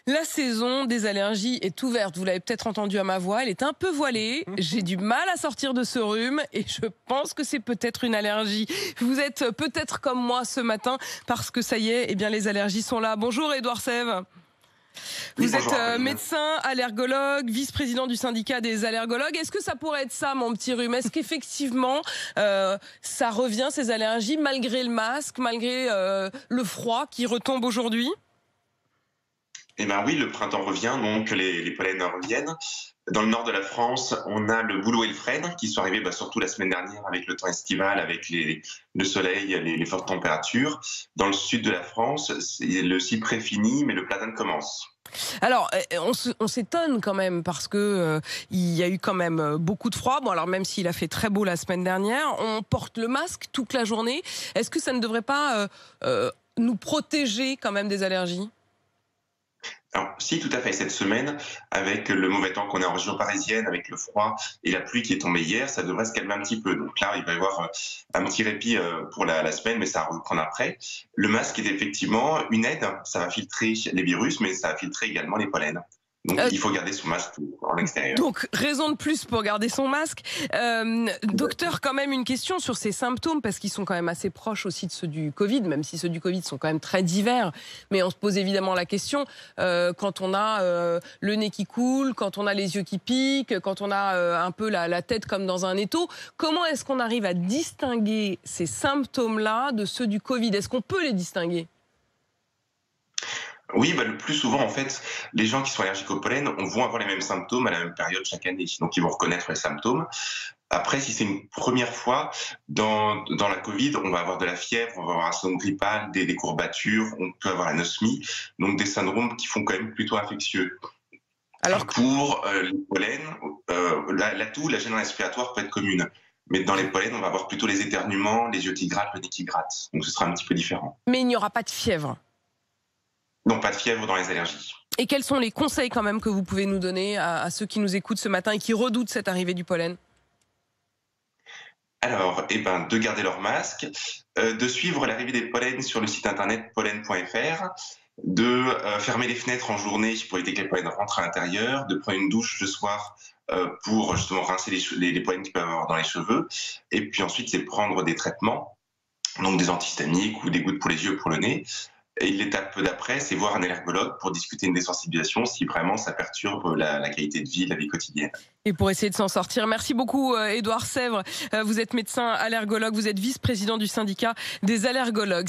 La saison des allergies est ouverte. Vous l'avez peut-être entendu à ma voix. Elle est un peu voilée. J'ai du mal à sortir de ce rhume et je pense que c'est peut-être une allergie. Vous êtes peut-être comme moi ce matin parce que ça y est, eh bien les allergies sont là. Bonjour Édouard Sèvres. Vous êtes médecin, allergologue, vice-président du syndicat des allergologues. Est-ce que ça pourrait être ça, mon petit rhume? Est-ce qu'effectivement, ça revient, ces allergies, malgré le masque, malgré le froid qui retombe aujourd'hui? Eh bien oui, le printemps revient, donc les pollens reviennent. Dans le nord de la France, on a le bouleau et le frêne qui sont arrivés surtout la semaine dernière avec le temps estival, avec le soleil, les fortes températures. Dans le sud de la France, le cyprès finit, mais le platane commence. Alors, on s'étonne quand même parce que il y a eu quand même beaucoup de froid. Bon, alors même s'il a fait très beau la semaine dernière, on porte le masque toute la journée. Est-ce que ça ne devrait pas nous protéger quand même des allergies? Alors, si, tout à fait. Cette semaine, avec le mauvais temps qu'on a en région parisienne, avec le froid et la pluie qui est tombée hier, ça devrait se calmer un petit peu. Donc là, il va y avoir un petit répit pour la semaine, mais ça va reprendre après. Le masque est effectivement une aide. Ça va filtrer les virus, mais ça va filtrer également les pollens. Donc, il faut garder son masque en extérieur. Donc, raison de plus pour garder son masque. Docteur, quand même une question sur ces symptômes, parce qu'ils sont quand même assez proches aussi de ceux du Covid, même si ceux du Covid sont quand même très divers. Mais on se pose évidemment la question, quand on a le nez qui coule, quand on a les yeux qui piquent, quand on a un peu la tête comme dans un étau, comment est-ce qu'on arrive à distinguer ces symptômes-là de ceux du Covid? Est-ce qu'on peut les distinguer? Oui, le plus souvent, en fait, les gens qui sont allergiques au pollen vont avoir les mêmes symptômes à la même période chaque année. Donc, ils vont reconnaître les symptômes. Après, si c'est une première fois, dans la Covid, on va avoir de la fièvre, on va avoir un syndrome grippal, des courbatures, on peut avoir l'anosmie, donc des syndromes qui font quand même plutôt infectieux. Alors, Pour les pollens, la gêne respiratoire peut être commune. Mais dans les pollens, on va avoir plutôt les éternuements, les yeux qui grattent, le nez qui gratte. Donc, ce sera un petit peu différent. mais il n'y aura pas de fièvre. Non, pas de fièvre dans les allergies. Et quels sont les conseils quand même que vous pouvez nous donner à ceux qui nous écoutent ce matin et qui redoutent cette arrivée du pollen? Alors, de garder leur masque, de suivre l'arrivée des pollens sur le site internet pollen.fr, de fermer les fenêtres en journée pour éviter que les pollens rentrent à l'intérieur, de prendre une douche le soir pour justement rincer les pollens qu'ils peuvent avoir dans les cheveux, et puis ensuite c'est prendre des traitements, donc des antihistamiques ou des gouttes pour les yeux, pour le nez. Et l'étape d'après, c'est voir un allergologue pour discuter une désensibilisation si vraiment ça perturbe la qualité de vie, la vie quotidienne. Et pour essayer de s'en sortir, merci beaucoup Édouard Sèvres. Vous êtes médecin allergologue, vous êtes vice-président du syndicat des allergologues.